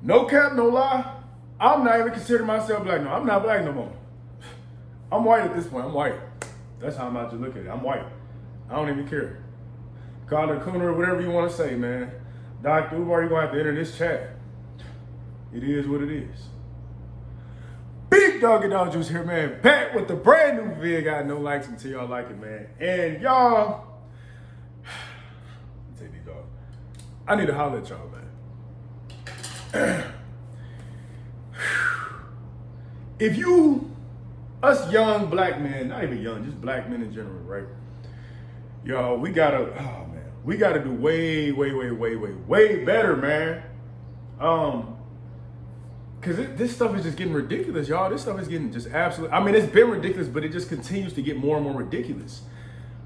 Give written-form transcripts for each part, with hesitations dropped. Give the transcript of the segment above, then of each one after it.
No cap, no lie. I'm not even considering myself black. No, I'm not black no more. I'm white at this point. I'm white. That's how I'm about to look at it. I'm white. I don't even care. Call it Cooner, whatever you want to say, man. Dr. Ubar, you're going to have to enter this chat. It is what it is. BigDawgJuicee here, man. Back with the brand new vid. Got no likes until y'all like it, man. And y'all, take these off. I need to holler at y'all, man. If you, us young black men, not even young, just black men in general, right? Y'all, we gotta do way better, man. Cause this stuff is just getting ridiculous, y'all. This stuff is getting just absolutely, I mean, it's been ridiculous, but it just continues to get more and more ridiculous.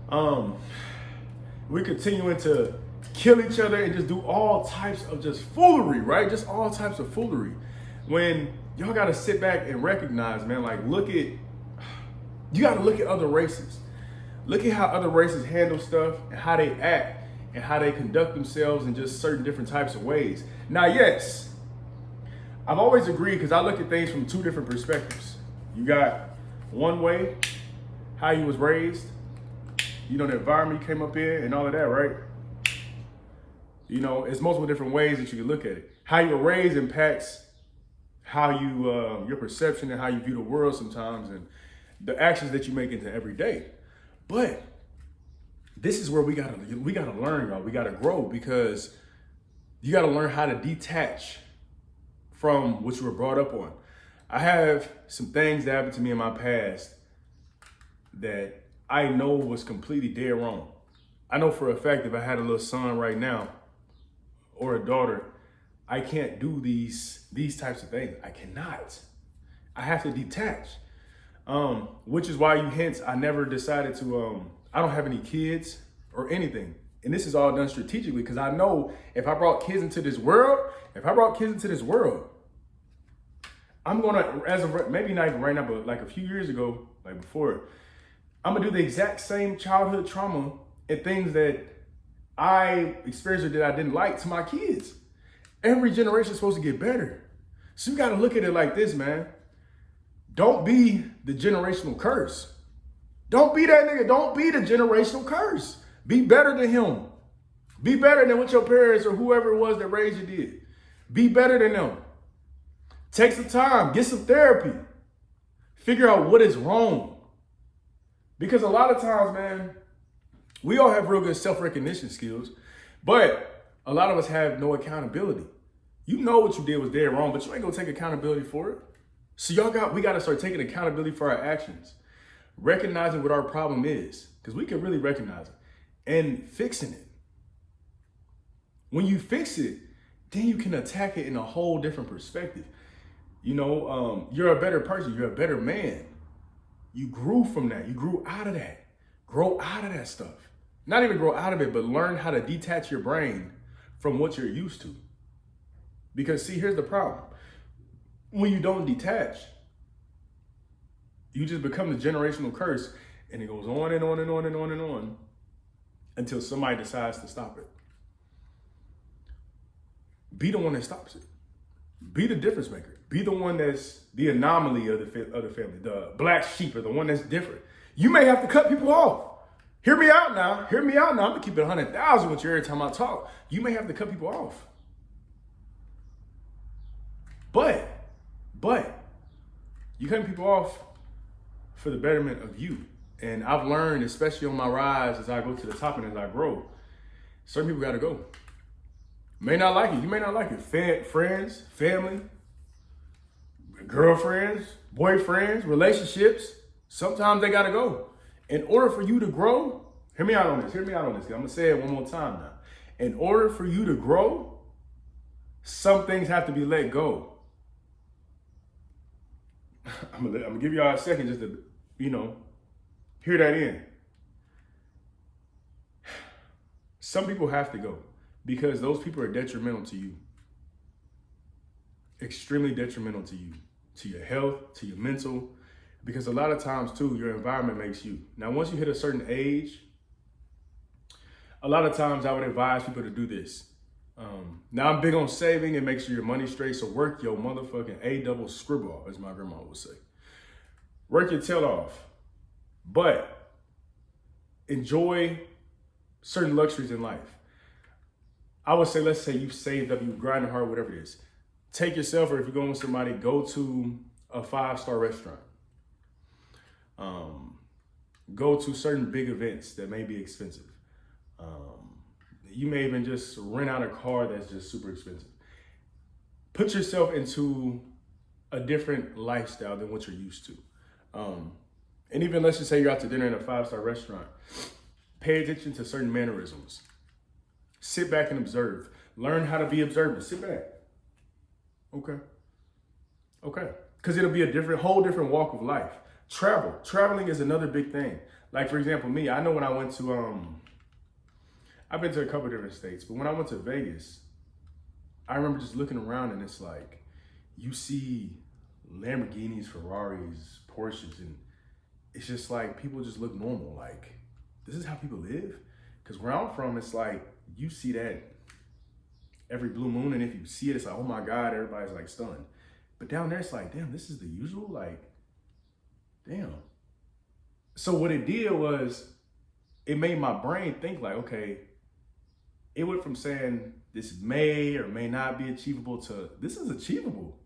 We're continuing to kill each other and just do all types of just foolery, right? Just all types of foolery. When y'all gotta sit back and recognize, man, like you gotta look at other races. Look at how other races handle stuff and how they act and how they conduct themselves in just certain different types of ways. Now, yes, I've always agreed because I look at things from two different perspectives. You got one way, how you was raised, you know, the environment you came up in and all of that, right? You know, it's multiple different ways that you can look at it. How you were raised impacts how you, your perception and how you view the world sometimes and the actions that you make into every day. But this is where we gotta learn, y'all. We gotta grow because you gotta learn how to detach from what you were brought up on. I have some things that happened to me in my past that I know was completely dead wrong. I know for a fact if I had a little son right now or a daughter, I can't do these types of things. I cannot. I have to detach. Which is why hence I never decided to, I don't have any kids or anything. And this is all done strategically because I know if I brought kids into this world, I'm gonna, maybe not even right now, but like a few years ago, like before, I'm gonna do the exact same childhood trauma and things that I experienced or that I didn't like to my kids. Every generation is supposed to get better. So you gotta look at it like this, man. Don't be the generational curse. Don't be that nigga. Don't be the generational curse. Be better than him. Be better than what your parents or whoever it was that raised you did. Be better than them. Take some time. Get some therapy. Figure out what is wrong. Because a lot of times, man, we all have real good self-recognition skills, but a lot of us have no accountability. You know what you did was dead wrong, but you ain't gonna take accountability for it. So we gotta start taking accountability for our actions, recognizing what our problem is, because we can really recognize it, and fixing it. When you fix it, then you can attack it in a whole different perspective. You know, you're a better person, you're a better man. You grew from that, you grew out of that. Grow out of that stuff. Not even grow out of it, but learn how to detach your brain from what you're used to. Because see, here's the problem. When you don't detach, you just become the generational curse and it goes on and on and on and on and on until somebody decides to stop it. Be the one that stops it. Be the difference maker. Be the one that's the anomaly of the family, the black sheep or the one that's different. You may have to cut people off. Hear me out now. Hear me out now. I'm gonna keep it 100,000 with you every time I talk. You may have to cut people off. But you cutting people off for the betterment of you. And I've learned, especially on my rise as I go to the top and as I grow, certain people gotta go. May not like it. You may not like it. Friends, family, girlfriends, boyfriends, relationships. Sometimes they gotta go. In order for you to grow, hear me out on this. Hear me out on this. I'm gonna say it one more time now. In order for you to grow, some things have to be let go. I'm gonna give y'all a second just to, hear that in. Some people have to go because those people are detrimental to you. Extremely detrimental to you, to your health, to your mental, because a lot of times too, your environment makes you. Now, once you hit a certain age, a lot of times I would advise people to do this. Now I'm big on saving and make sure your money's straight. So work your motherfucking A double scribble, as my grandma would say. Work your tail off, but enjoy certain luxuries in life. I would say, let's say you've saved up, you've grinded hard, whatever it is. Take yourself, or if you're going with somebody, go to a 5-star restaurant. Go to certain big events that may be expensive. You may even just rent out a car that's just super expensive. Put yourself into a different lifestyle than what you're used to. And even let's just say you're out to dinner in a 5-star restaurant. Pay attention to certain mannerisms. Sit back and observe. Learn how to be observant. Sit back. Okay. Because it'll be a whole different walk of life. Traveling is another big thing. Like, for example, me, I know when I went to, I've been to a couple different states, but when I went to Vegas, I remember just looking around and it's like, you see Lamborghinis, Ferraris, Porsches, and it's just like, people just look normal. Like, this is how people live? Because where I'm from, it's like, you see that every blue moon, and if you see it, it's like, oh my God, everybody's like stunned. But down there, it's like, damn, this is the usual? Like, damn. So what it did was, it made my brain think like, okay, it went from saying this may or may not be achievable to this is achievable.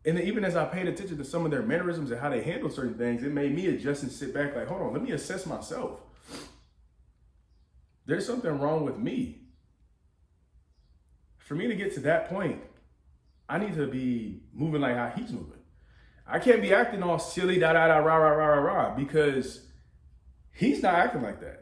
And then even as I paid attention to some of their mannerisms and how they handle certain things, it made me adjust and sit back like, hold on, let me assess myself. There's something wrong with me. For me to get to that point, I need to be moving like how he's moving. I can't be acting all silly, rah, because he's not acting like that.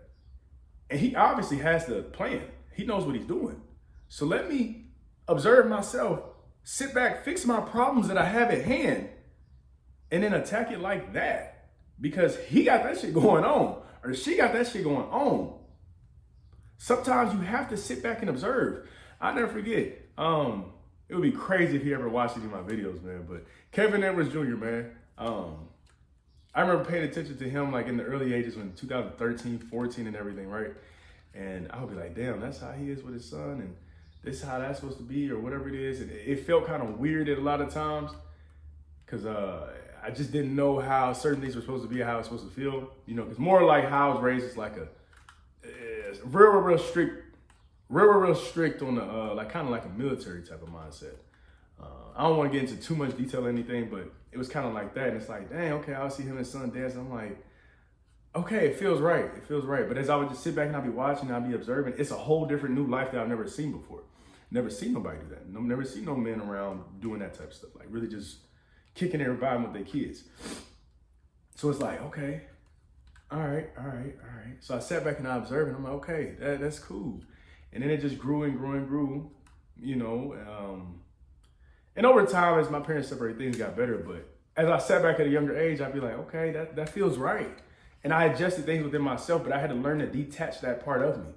And he obviously has the plan. He knows what he's doing. So let me observe myself, sit back, fix my problems that I have at hand, and then attack it like that. Because he got that shit going on, or she got that shit going on. Sometimes you have to sit back and observe. I'll never forget. It would be crazy if he ever watched any of my videos, man. But Kevin Edwards Jr., man. I remember paying attention to him like in the early ages when 2013, 14 and everything, right? And I would be like, damn, that's how he is with his son, and this is how that's supposed to be, or whatever it is. And it felt kind of weird at a lot of times because I just didn't know how certain things were supposed to be, how it's supposed to feel, you know, because more like how I was raised is like a real strict on the, like kind of like a military type of mindset. I don't want to get into too much detail or anything, but it was kind of like that. And it's like, dang, okay, I'll see him and his son dance. I'm like, okay, it feels right. It feels right. But as I would just sit back and I'd be watching, I'd be observing, it's a whole different new life that I've never seen before. Never seen nobody do that. Never seen no men around doing that type of stuff. Like really just kicking everybody with their kids. So it's like, okay, all right. So I sat back and I observed and I'm like, okay, that's cool. And then it just grew and grew, you know. And over time, as my parents separated, things got better. But as I sat back at a younger age, I'd be like, okay, that feels right. And I adjusted things within myself, but I had to learn to detach that part of me.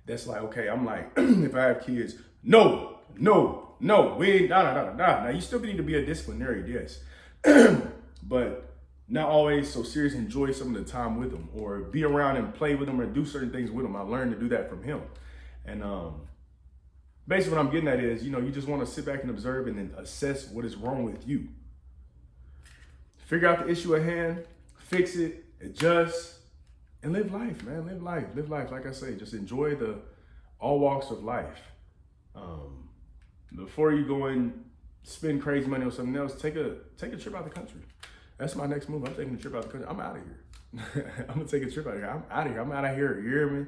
That's like, okay, I'm like, if I have kids, no, we ain't, nah. Now, you still need to be a disciplinarian, yes. But not always so serious. Enjoy some of the time with them, or be around and play with them, or do certain things with them. I learned to do that from him. And basically what I'm getting at is, you know, you just want to sit back and observe and then assess what is wrong with you. Figure out the issue at hand, fix it, adjust, and live life, man. Live life. Like I say, just enjoy all walks of life. Before you go and spend crazy money on something else, take a trip out the country. That's my next move. I'm taking a trip out the country. I'm out of here. I'm gonna take a trip out of here. I'm out of here. I'm out of here. You hear me?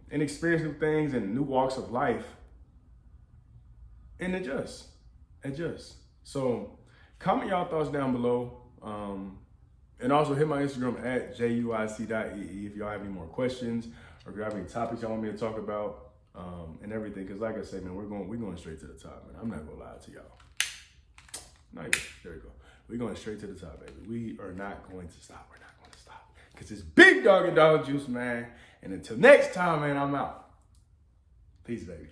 And experience new things and new walks of life, and adjust. So comment y'all thoughts down below, and also hit my Instagram at juic.ee if y'all have any more questions, or if you have any topics y'all want me to talk about, and everything. Because like I said, man, we're going straight to the top, man. I'm not gonna lie to y'all. There we go. We're going straight to the top, baby. We are not going to stop. We're not going to stop because it's Big Dog and Dog Juice, man. And until next time, man, I'm out. Peace, baby.